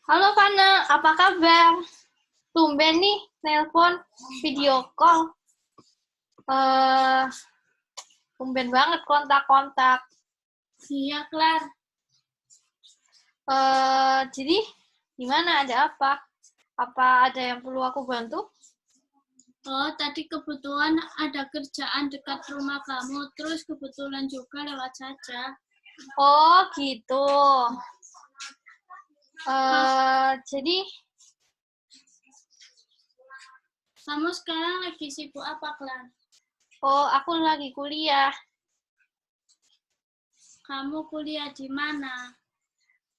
Halo Fana, apa kabar? Tumben nih, nelpon, video call. Eh, tumben banget kontak-kontak. Iya, Klar. Jadi gimana? Ada apa? Apa ada yang perlu aku bantu? Oh, tadi kebetulan ada kerjaan dekat rumah kamu, terus kebetulan juga lewat saja. Oh gitu. Ka- Jadi Kamu sekarang lagi sibuk apa, Klar? aku lagi kuliah. Kamu kuliah di mana?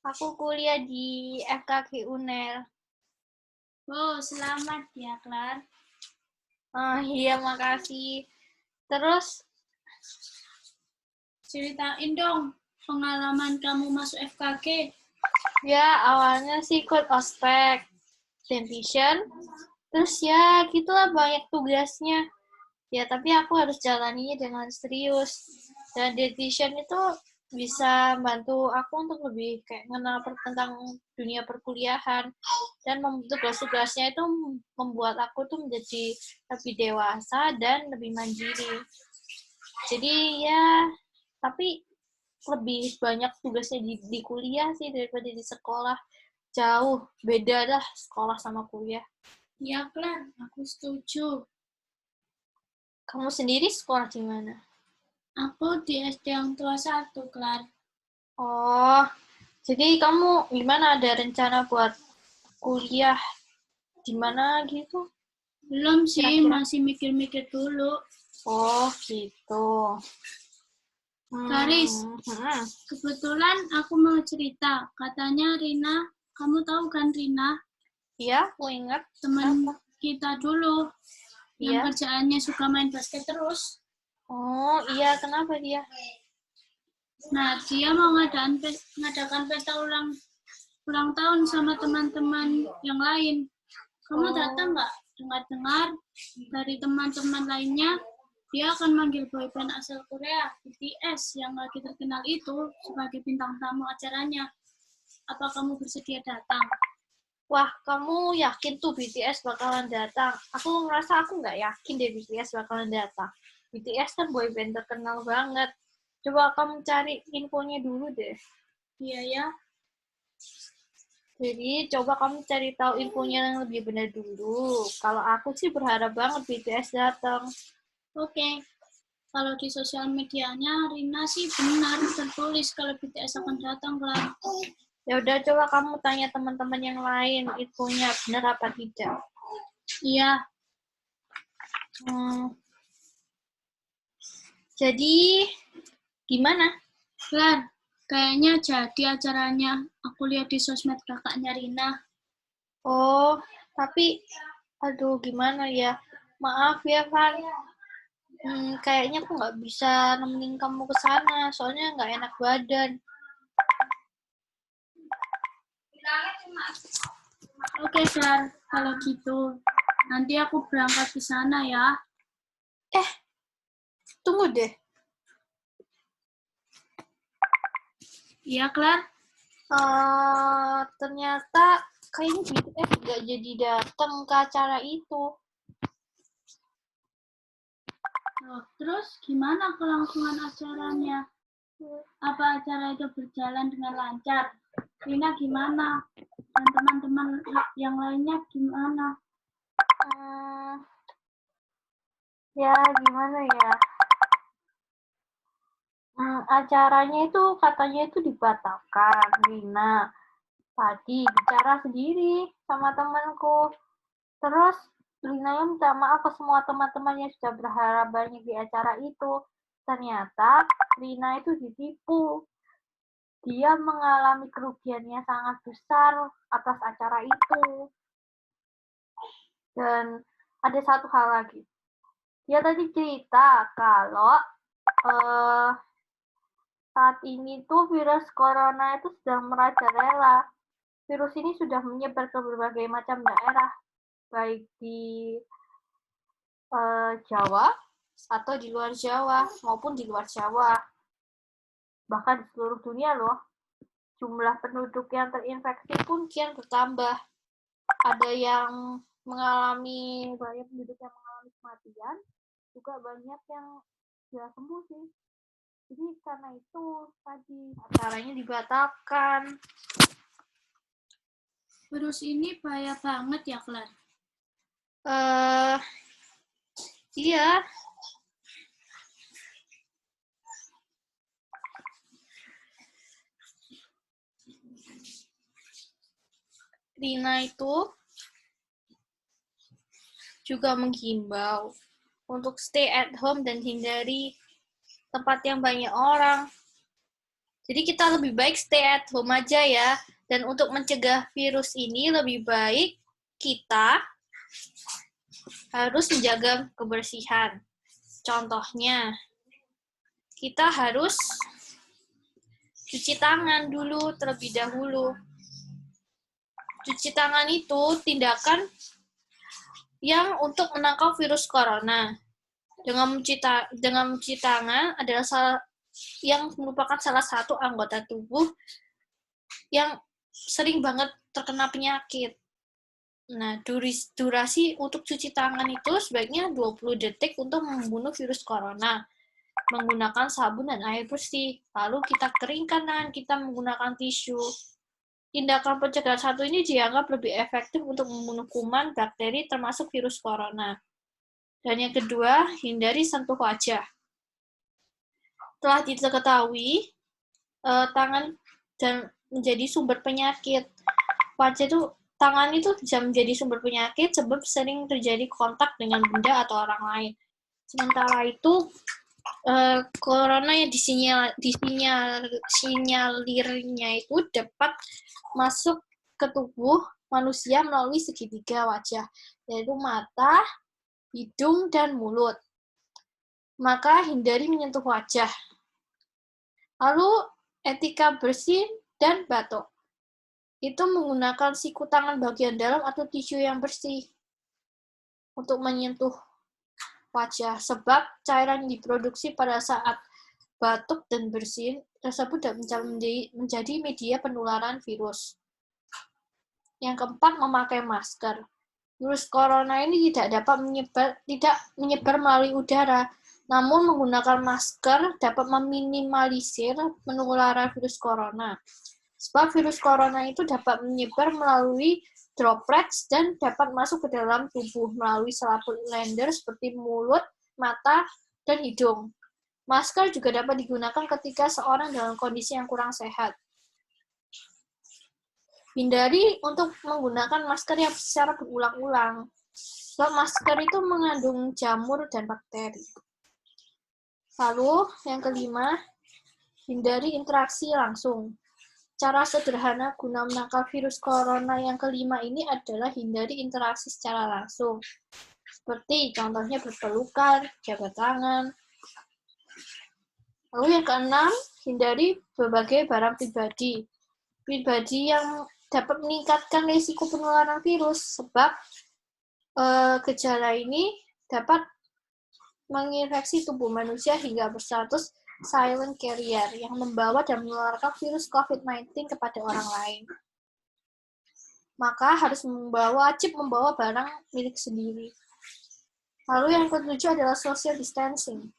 Aku kuliah di FKG UNEL. Oh, selamat ya, Klar. Iya makasih. Terus Ceritain dong pengalaman kamu masuk FKG. ya awalnya sih ikut ospek, Vision. Terus ya gitulah banyak tugasnya. Ya tapi aku harus jalaninya dengan serius. Dan Vision itu bisa bantu aku untuk lebih kayak mengenal tentang dunia perkuliahan dan tugas-tugasnya itu membuat aku tuh menjadi lebih dewasa dan lebih mandiri. Jadi ya tapi lebih banyak tugasnya di kuliah sih daripada di sekolah. Jauh beda lah sekolah sama kuliah. Ya, Klar, aku setuju. Kamu sendiri sekolah di mana? Aku di SD yang tua satu, Klar. Oh, jadi kamu gimana, ada rencana buat kuliah di mana gitu Belum sih, kira-kira? masih mikir-mikir dulu. Oh, gitu. Garis, Hmm. kebetulan aku mau cerita. Katanya Rina, kamu tahu kan Rina, Iya, aku ingat. teman Kenapa? kita dulu yang Iya. kerjaannya suka main basket terus. Oh, iya, kenapa dia? Nah, dia mau ngadakan pesta ulang ulang tahun sama teman-teman yang lain. Kamu datang Oh, nggak? Dengar-dengar dari teman-teman lainnya, dia akan manggil boyband asal Korea, BTS, yang lagi terkenal itu sebagai bintang tamu acaranya. Apa kamu bersedia datang? wah, kamu yakin tuh BTS bakalan datang? Aku ngerasa aku nggak yakin deh BTS bakalan datang. BTS kan boyband terkenal banget. Coba kamu cari infonya dulu deh. Iya ya. Jadi coba kamu cari tahu infonya yang lebih benar dulu. Kalau aku sih berharap banget BTS datang. Oke. Kalau di sosial medianya Rina sih benar tertulis kalau BTS akan datang, Kak. Ya udah coba kamu tanya teman-teman yang lain infonya benar apa tidak. Iya, Hmm, jadi gimana? Klar. Kayaknya jadi acaranya. Aku lihat di sosmed kakaknya Rina. Oh, tapi aduh gimana ya? Maaf ya, Van. Kayaknya aku nggak bisa nemenin kamu ke sana, soalnya nggak enak badan. Oke, Klar. Kalau gitu, nanti aku berangkat ke sana ya. Eh, tunggu deh. Iya, Klar. Ternyata kayaknya BTS nggak jadi datang ke acara itu. Loh, terus gimana kelangsungan acaranya? Apa acara itu berjalan dengan lancar? Rina gimana? Dan teman-teman yang lainnya gimana? Hmm, ya gimana ya? Acaranya itu katanya itu dibatalkan, Rina. Tadi bicara sendiri sama temanku. Terus Lina yang minta maaf ke semua teman-teman yang sudah berharap banyak di acara itu. Ternyata Lina itu ditipu. Dia mengalami kerugiannya sangat besar atas acara itu. Dan ada satu hal lagi. Dia tadi cerita kalau eh, saat ini tuh virus corona itu sedang merajalela. Virus ini sudah menyebar ke berbagai macam daerah, baik di Jawa atau di luar Jawa maupun di luar Jawa, bahkan di seluruh dunia loh. jumlah penduduk yang terinfeksi pun kian bertambah. Ada yang banyak penduduk yang mengalami kematian, juga banyak yang sudah sembuh sih. Jadi karena itu tadi acaranya dibatalkan. Virus ini bahaya banget ya, Klar? Iya. Rina itu juga menghimbau untuk stay at home dan hindari tempat yang banyak orang. Jadi kita lebih baik stay at home aja ya. Dan untuk mencegah virus ini lebih baik kita harus menjaga kebersihan. Contohnya, kita harus cuci tangan dulu terlebih dahulu. Cuci tangan itu tindakan yang untuk menangkal virus corona. Dengan mencuci tangan adalah yang merupakan salah satu anggota tubuh yang sering banget terkena penyakit. Nah, durasi untuk cuci tangan itu sebaiknya 20 detik untuk membunuh virus corona. Menggunakan sabun dan air bersih. Lalu kita keringkan tangan kita menggunakan tisu. Tindakan pencegahan satu ini dianggap lebih efektif untuk membunuh kuman, bakteri, termasuk virus corona. Dan yang kedua, hindari sentuh wajah. Telah diketahui, tangan dan menjadi sumber penyakit. Tangan itu bisa menjadi sumber penyakit sebab sering terjadi kontak dengan benda atau orang lain. Sementara itu, corona yang disinyalir-sinyalirnya itu dapat masuk ke tubuh manusia melalui segitiga wajah, yaitu mata, hidung, dan mulut. Maka hindari menyentuh wajah. Lalu, etika bersih dan batuk. Itu menggunakan siku tangan bagian dalam atau tisu yang bersih untuk menyentuh wajah. Sebab cairan yang diproduksi pada saat batuk dan bersin tersebut dapat menjadi media penularan virus. Yang keempat, memakai masker. Virus corona ini tidak menyebar melalui udara, namun menggunakan masker dapat meminimalisir penularan virus corona. Sebab virus corona itu dapat menyebar melalui droplets dan dapat masuk ke dalam tubuh melalui selaput lender seperti mulut, mata, dan hidung. Masker juga dapat digunakan ketika seorang dalam kondisi yang kurang sehat. Hindari untuk menggunakan masker yang secara berulang-ulang. Sebab masker itu mengandung jamur dan bakteri. Lalu, yang kelima, hindari interaksi langsung. Cara sederhana guna menangkal virus corona yang kelima ini adalah hindari interaksi secara langsung. Seperti contohnya berpelukan, jabat tangan. Lalu yang keenam, hindari berbagai barang pribadi yang dapat meningkatkan risiko penularan virus, sebab gejala ini dapat menginfeksi tubuh manusia hingga berstatus silent carrier yang membawa dan menularkan virus COVID-19 kepada orang lain. Maka harus wajib membawa barang milik sendiri. Lalu yang ketujuh adalah social distancing.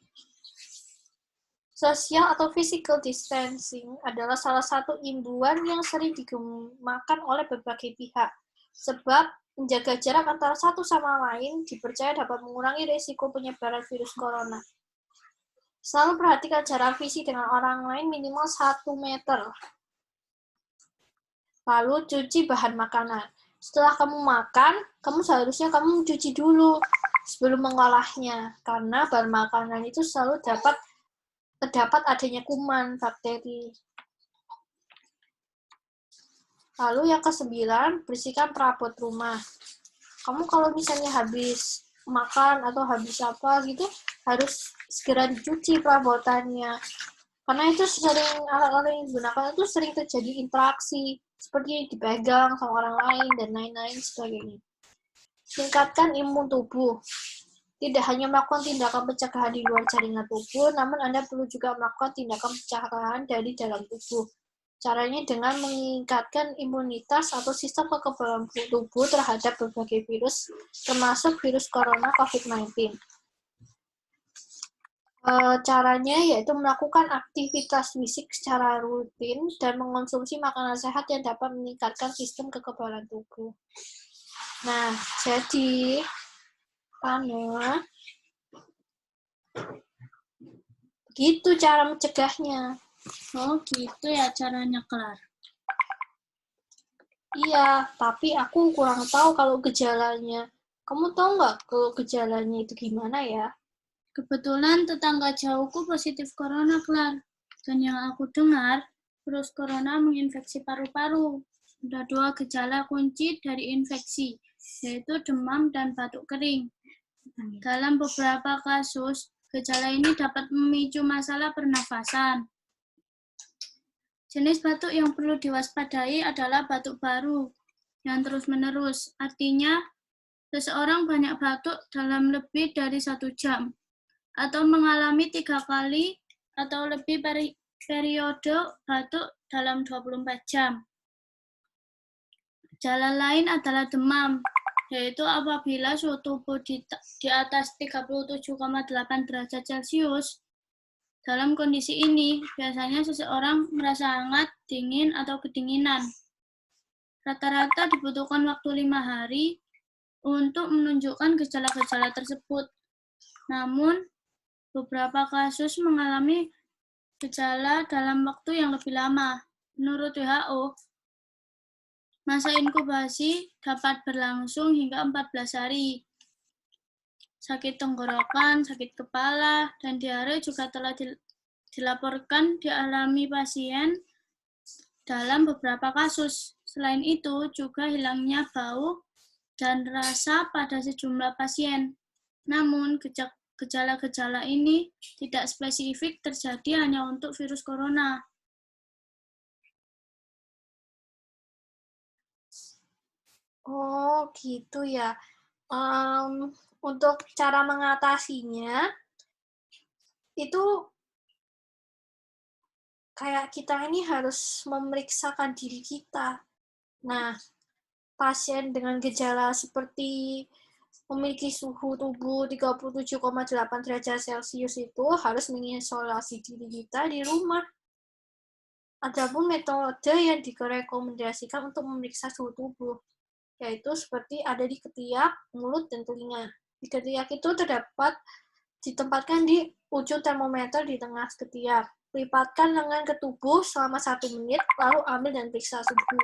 Social atau physical distancing adalah salah satu imbuan yang sering digunakan oleh berbagai pihak, sebab menjaga jarak antara satu sama lain dipercaya dapat mengurangi risiko penyebaran virus corona. Selalu perhatikan jarak fisik dengan orang lain minimal 1 meter. Lalu cuci bahan makanan. Setelah kamu makan, seharusnya kamu cuci dulu sebelum mengolahnya, karena bahan makanan itu selalu terdapat adanya kuman, bakteri. Lalu yang ke-9, bersihkan perabot rumah. Kamu kalau misalnya habis makan atau habis apa gitu, harus segera dicuci perabotannya. Karena itu alat-alat yang digunakan itu sering terjadi interaksi, seperti dipegang sama orang lain, dan lain-lain sebagainya. Tingkatkan imun tubuh. Tidak hanya melakukan tindakan pencegahan di luar jaringan tubuh, namun Anda perlu juga melakukan tindakan pencegahan dari dalam tubuh. Caranya dengan meningkatkan imunitas atau sistem kekebalan tubuh terhadap berbagai virus, termasuk virus corona COVID-19. Caranya yaitu melakukan aktivitas fisik secara rutin dan mengonsumsi makanan sehat yang dapat meningkatkan sistem kekebalan tubuh. Nah, jadi, Pana, begitu cara mencegahnya. Oh, gitu ya caranya, Klar. Iya, tapi aku kurang tahu kalau gejalanya. Kamu tahu nggak kalau gejalanya itu gimana ya? Kebetulan tetangga jauhku positif corona, Klar. Dan yang aku dengar, virus corona menginfeksi paru-paru. Ada 2 gejala kunci dari infeksi, yaitu demam dan batuk kering. Dalam beberapa kasus, gejala ini dapat memicu masalah pernafasan. Jenis batuk yang perlu diwaspadai adalah batuk baru yang terus-menerus. Artinya, seseorang banyak batuk dalam lebih dari 1 jam, atau mengalami 3 kali atau lebih periode batuk dalam 24 jam. Gejala lain adalah demam, yaitu apabila suhu tubuh di atas 37,8 derajat Celcius. Dalam kondisi ini, biasanya seseorang merasa hangat, dingin, atau kedinginan. Rata-rata dibutuhkan waktu 5 hari untuk menunjukkan gejala-gejala tersebut. Namun, beberapa kasus mengalami gejala dalam waktu yang lebih lama. Menurut WHO, masa inkubasi dapat berlangsung hingga 14 hari. Sakit tenggorokan, sakit kepala, dan diare juga telah dilaporkan dialami pasien dalam beberapa kasus. Selain itu, juga hilangnya bau dan rasa pada sejumlah pasien. Namun, gejala-gejala ini tidak spesifik terjadi hanya untuk virus corona. Oh, gitu ya. Untuk cara mengatasinya, itu kayak kita ini harus memeriksakan diri kita. Nah, pasien dengan gejala seperti memiliki suhu tubuh 37,8 derajat Celcius itu harus mengisolasi diri kita di rumah. Adapun metode yang direkomendasikan untuk memeriksa suhu tubuh, yaitu seperti ada di ketiak, mulut, dan telinga. Di ketiak itu ditempatkan di ujung termometer di tengah ketiak. Lipatkan lengan ke tubuh selama 1 menit, lalu ambil dan periksa suhu.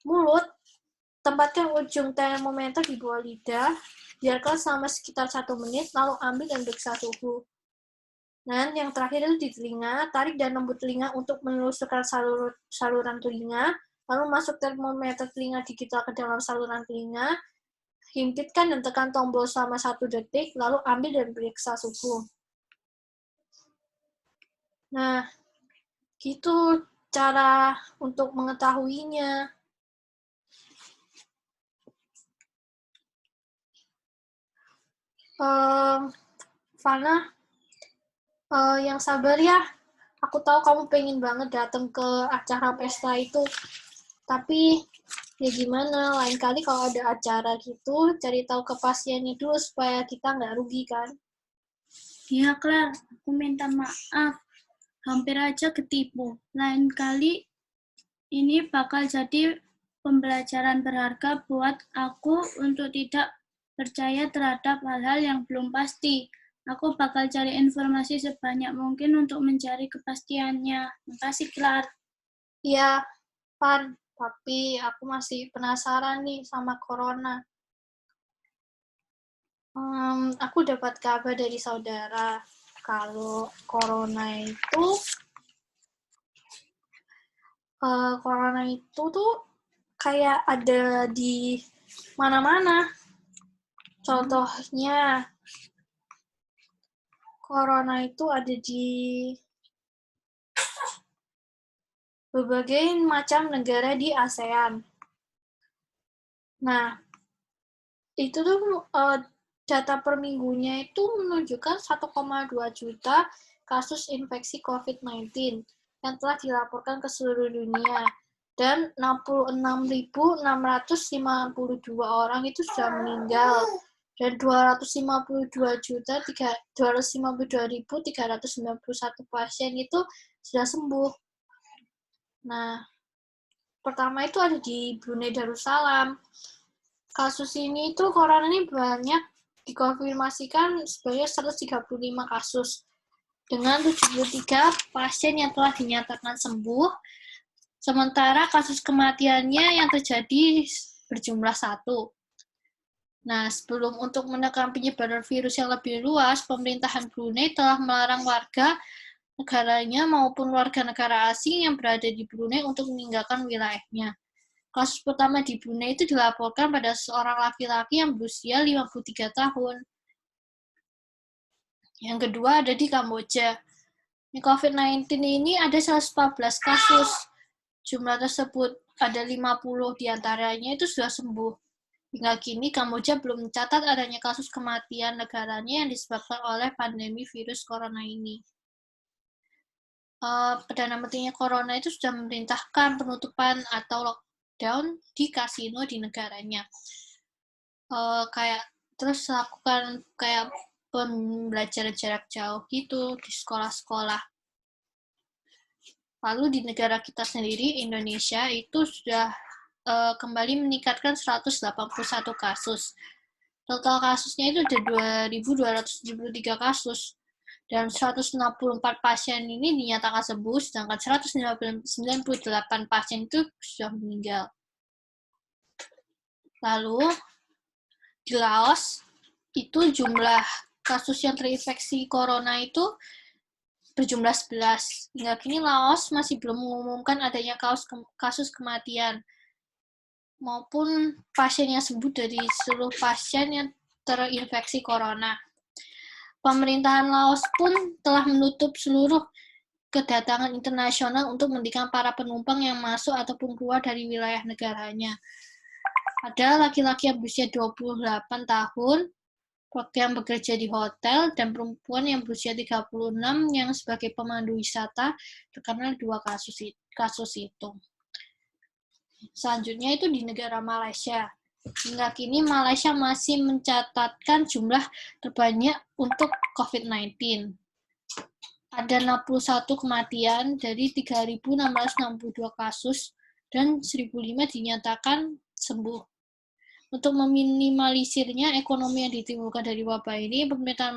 Mulut, tempatkan ujung termometer di bawah lidah, biarkan selama sekitar 1 menit, lalu ambil dan periksa suhu. Dan yang terakhir itu di telinga, tarik dan lembut telinga untuk menelusurkan saluran telinga, lalu masuk termometer telinga digital ke dalam saluran telinga, himpitkan dan tekan tombol selama 1 detik, lalu ambil dan periksa suhu. Nah, gitu cara untuk mengetahuinya. Fana, yang sabar ya. Aku tahu kamu pengen banget datang ke acara pesta itu. Tapi ya gimana, lain kali kalau ada acara gitu, cari tahu ke pasiennya dulu supaya kita nggak rugi kan. Iya, Klar, aku minta maaf. Hampir aja ketipu. Lain kali ini bakal jadi pembelajaran berharga buat aku untuk tidak percaya terhadap hal-hal yang belum pasti. Aku bakal cari informasi sebanyak mungkin untuk mencari kepastiannya. Makasih, Klar. Iya, Pan. Tapi aku masih penasaran nih sama corona. Aku dapat kabar dari saudara kalau corona itu tuh kayak ada di mana-mana. Contohnya, corona itu ada di berbagai macam negara di ASEAN. Nah, itu tuh data per minggunya itu menunjukkan 1,2 juta kasus infeksi COVID-19. yang telah dilaporkan ke seluruh dunia. Dan 66.652 orang itu sudah meninggal. Dan 252.391 pasien itu sudah sembuh. Nah, pertama itu ada di Brunei Darussalam. Kasus ini itu corona ini banyak dikonfirmasikan sebanyak 135 kasus dengan 73 pasien yang telah dinyatakan sembuh. Sementara kasus kematiannya yang terjadi berjumlah 1. Nah, sebelum untuk menekan penyebaran virus yang lebih luas, pemerintahan Brunei telah melarang warga negaranya maupun warga negara asing yang berada di Brunei untuk meninggalkan wilayahnya. Kasus pertama di Brunei itu dilaporkan pada seorang laki-laki yang berusia 53 tahun. Yang kedua ada di Kamboja. COVID-19 ini ada 114 kasus. Jumlah tersebut ada 50 diantaranya itu sudah sembuh. Hingga kini Kamboja belum mencatat adanya kasus kematian negaranya yang disebabkan oleh pandemi virus corona ini. Perdana Menterinya Corona itu sudah memerintahkan penutupan atau lockdown di kasino di negaranya. Terus lakukan kayak pembelajaran jarak jauh gitu di sekolah-sekolah. Lalu di negara kita sendiri, Indonesia, itu sudah kembali meningkatkan 181 kasus. Total kasusnya itu ada 2.273 kasus. Dan 164 pasien ini dinyatakan sembuh, sedangkan 198 pasien itu sudah meninggal. Lalu, di Laos, itu jumlah kasus yang terinfeksi corona itu berjumlah 11. Hingga kini Laos masih belum mengumumkan adanya kasus kematian maupun pasien yang sembuh dari seluruh pasien yang terinfeksi corona. Pemerintahan Laos pun telah menutup seluruh kedatangan internasional untuk menghentikan para penumpang yang masuk ataupun keluar dari wilayah negaranya. Ada laki-laki yang berusia 28 tahun yang bekerja di hotel dan perempuan yang berusia 36 yang sebagai pemandu wisata terkena 2 kasus itu. Selanjutnya itu di negara Malaysia. Hingga kini Malaysia masih mencatatkan jumlah terbanyak untuk COVID-19. Ada 61 kematian dari 3.662 kasus dan 1.005 dinyatakan sembuh. Untuk meminimalisirnya ekonomi yang ditimbulkan dari wabah ini, pemerintahan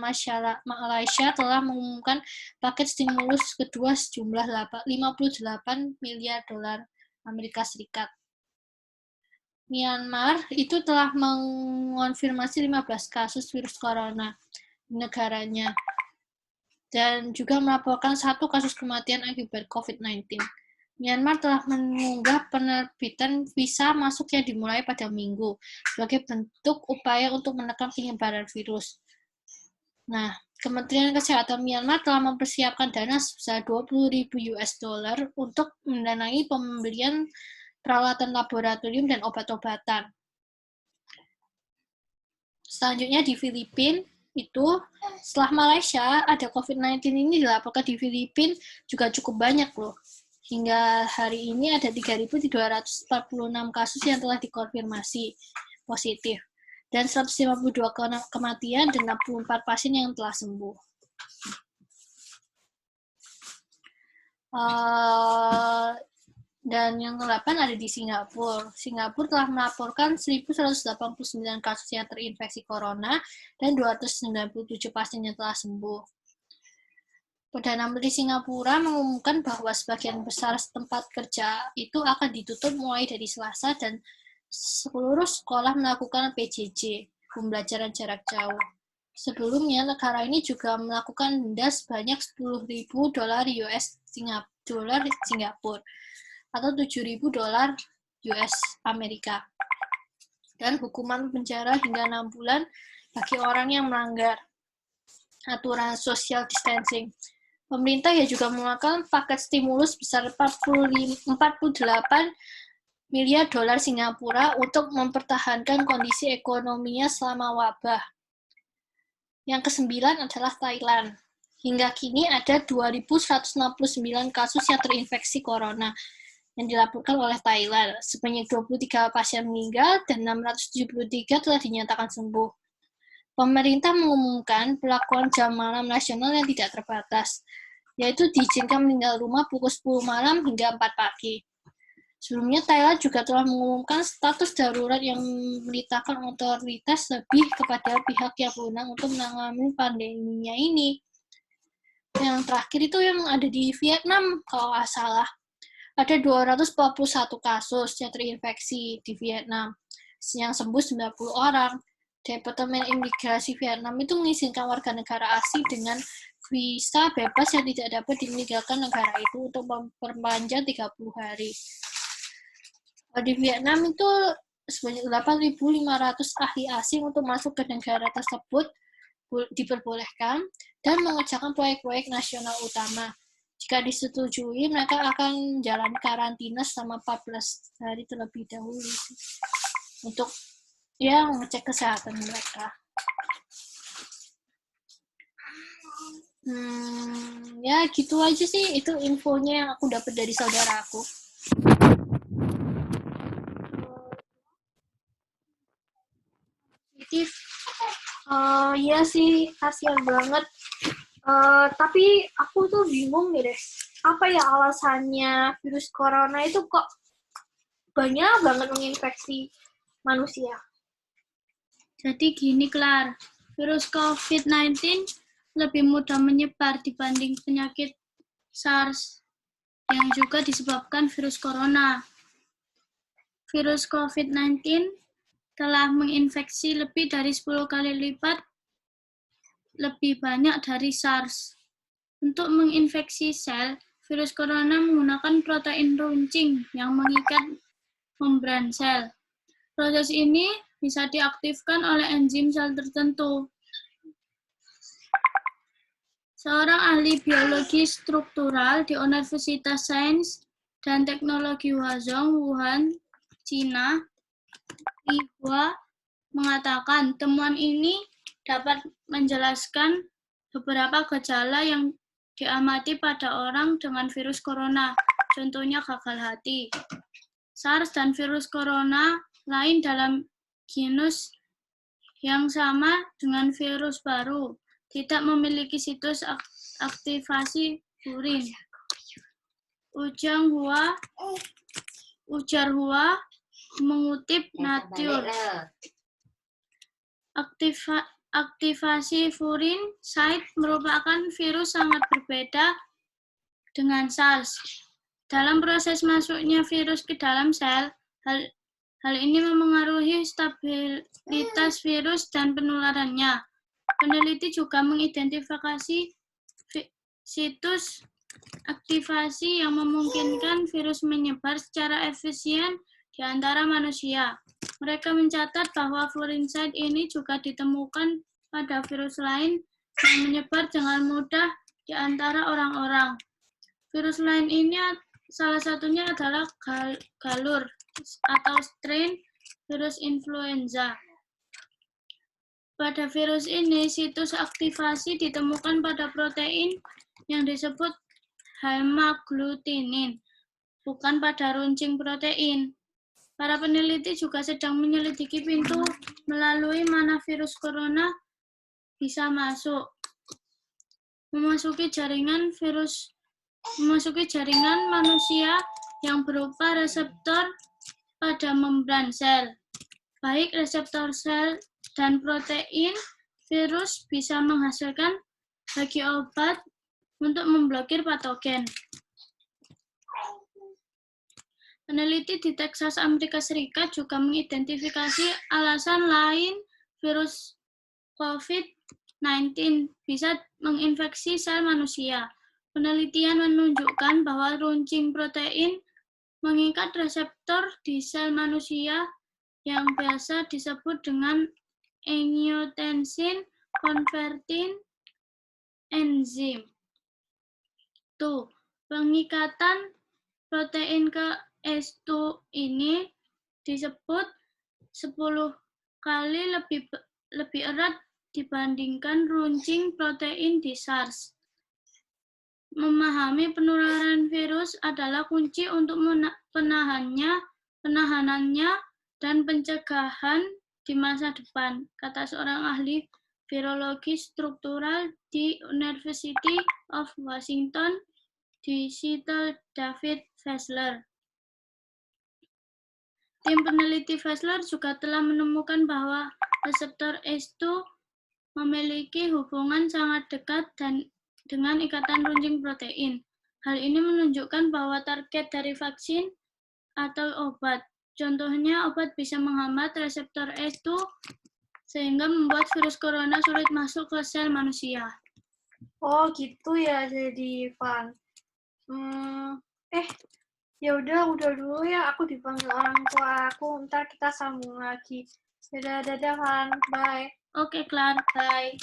Malaysia telah mengumumkan paket stimulus kedua sejumlah 58 miliar dolar Amerika Serikat. Myanmar itu telah mengonfirmasi 15 kasus virus corona di negaranya dan juga melaporkan 1 kasus kematian akibat COVID-19. Myanmar telah mengunggah penerbitan visa masuk yang dimulai pada Minggu sebagai bentuk upaya untuk menekan penyebaran virus. Nah, Kementerian Kesehatan Myanmar telah mempersiapkan dana sebesar $20.000 untuk mendanai pembelian peralatan laboratorium dan obat-obatan. Selanjutnya di Filipina itu setelah Malaysia ada COVID-19 ini dilaporkan di Filipina juga cukup banyak loh. Hingga hari ini ada 3.246 kasus yang telah dikonfirmasi positif dan 152 kematian dan 64 pasien yang telah sembuh. Dan yang ke-8 ada di Singapura. Singapura telah melaporkan 1.189 kasus yang terinfeksi corona dan 297 pasien yang telah sembuh. Perdana Menteri Singapura mengumumkan bahwa sebagian besar tempat kerja itu akan ditutup mulai dari Selasa dan seluruh sekolah melakukan PJJ, pembelajaran jarak jauh. Sebelumnya, negara ini juga melakukan denda sebanyak $10.000 US Singapura atau $7.000 US Amerika dan hukuman penjara hingga 6 bulan bagi orang yang melanggar aturan social distancing. Pemerintah juga mengeluarkan paket stimulus besar $48 miliar Singapura untuk mempertahankan kondisi ekonominya selama wabah. Yang ke-9 adalah Thailand. Hingga kini ada 2.169 kasus yang terinfeksi corona yang dilaporkan oleh Thailand. Sebanyak 23 pasien meninggal dan 673 telah dinyatakan sembuh. Pemerintah mengumumkan pelakuan jam malam nasional yang tidak terbatas, yaitu diizinkan meninggal rumah pukul 10 malam hingga 4 pagi. Sebelumnya, Thailand juga telah mengumumkan status darurat yang memerintahkan otoritas lebih kepada pihak yang berwenang untuk menangani pandeminya ini. Yang terakhir itu yang ada di Vietnam, kalau nggak salah. Ada 241 kasus yang terinfeksi di Vietnam, yang sembuh 90 orang. Departemen Imigrasi Vietnam itu mengizinkan warga negara asing dengan visa bebas yang tidak dapat meninggalkan negara itu untuk memperpanjang 30 hari. Di Vietnam itu sebanyak 8.500 ahli asing untuk masuk ke negara tersebut diperbolehkan dan mengerjakan proyek-proyek nasional utama. Jika disetujui, mereka akan menjalani karantina selama 14 hari terlebih dahulu untuk mengecek kesehatan mereka. Ya gitu aja sih, itu infonya yang aku dapat dari saudaraku. Iya sih, kasihan banget. Tapi aku tuh bingung nih deh, apa ya alasannya virus corona itu kok banyak banget menginfeksi manusia? Jadi gini, Klar, virus COVID-19 lebih mudah menyebar dibanding penyakit SARS yang juga disebabkan virus corona. Virus COVID-19 telah menginfeksi lebih dari 10 kali lipat lebih banyak dari SARS. Untuk menginfeksi sel, virus corona menggunakan protein runcing yang mengikat membran sel. Proses ini bisa diaktifkan oleh enzim sel tertentu. Seorang ahli biologi struktural di Universitas Sains dan Teknologi Huazhong, Wuhan, China, Li Hua, mengatakan temuan ini dapat menjelaskan beberapa gejala yang diamati pada orang dengan virus corona, contohnya gagal hati. SARS dan virus corona lain dalam genus yang sama dengan virus baru tidak memiliki situs aktivasi furin. Ujar Hua mengutip Nature. Aktivasi furin site merupakan virus sangat berbeda dengan SARS. Dalam proses masuknya virus ke dalam sel, hal ini memengaruhi stabilitas virus dan penularannya. Peneliti juga mengidentifikasi situs aktivasi yang memungkinkan virus menyebar secara efisien di antara manusia. Mereka mencatat bahwa furin site ini juga ditemukan pada virus lain yang menyebar dengan mudah di antara orang-orang. Virus lain ini salah satunya adalah galur atau strain virus influenza. Pada virus ini, situs aktivasi ditemukan pada protein yang disebut hemagglutinin, bukan pada runcing protein. Para peneliti juga sedang menyelidiki pintu melalui mana virus corona bisa masuk. Memasuki jaringan manusia yang berupa reseptor pada membran sel. Baik reseptor sel dan protein, virus bisa menghasilkan bagi obat untuk memblokir patogen. Peneliti di Texas, Amerika Serikat juga mengidentifikasi alasan lain virus COVID-19 bisa menginfeksi sel manusia. Penelitian menunjukkan bahwa runcing protein mengikat reseptor di sel manusia yang biasa disebut dengan angiotensin converting enzim. Pengikatan protein ke S2 ini disebut 10 kali lebih erat dibandingkan runcing protein di SARS. memahami penularan virus adalah kunci untuk penahanannya dan pencegahan di masa depan, kata seorang ahli virologi struktural di University of Washington di Seattle, David Fessler. Tim peneliti Fessler juga telah menemukan bahwa reseptor ACE2 memiliki hubungan sangat dekat dengan ikatan runcing protein. Hal ini menunjukkan bahwa target dari vaksin atau obat. Contohnya, obat bisa menghambat reseptor ACE2 sehingga membuat virus corona sulit masuk ke sel manusia. Oh, gitu ya, jadi Van. Ya udah dulu ya. Aku dipanggil orang tua aku. Ntar kita sambung lagi. Dadah, Van. Bye. Oke, Clark. Bye.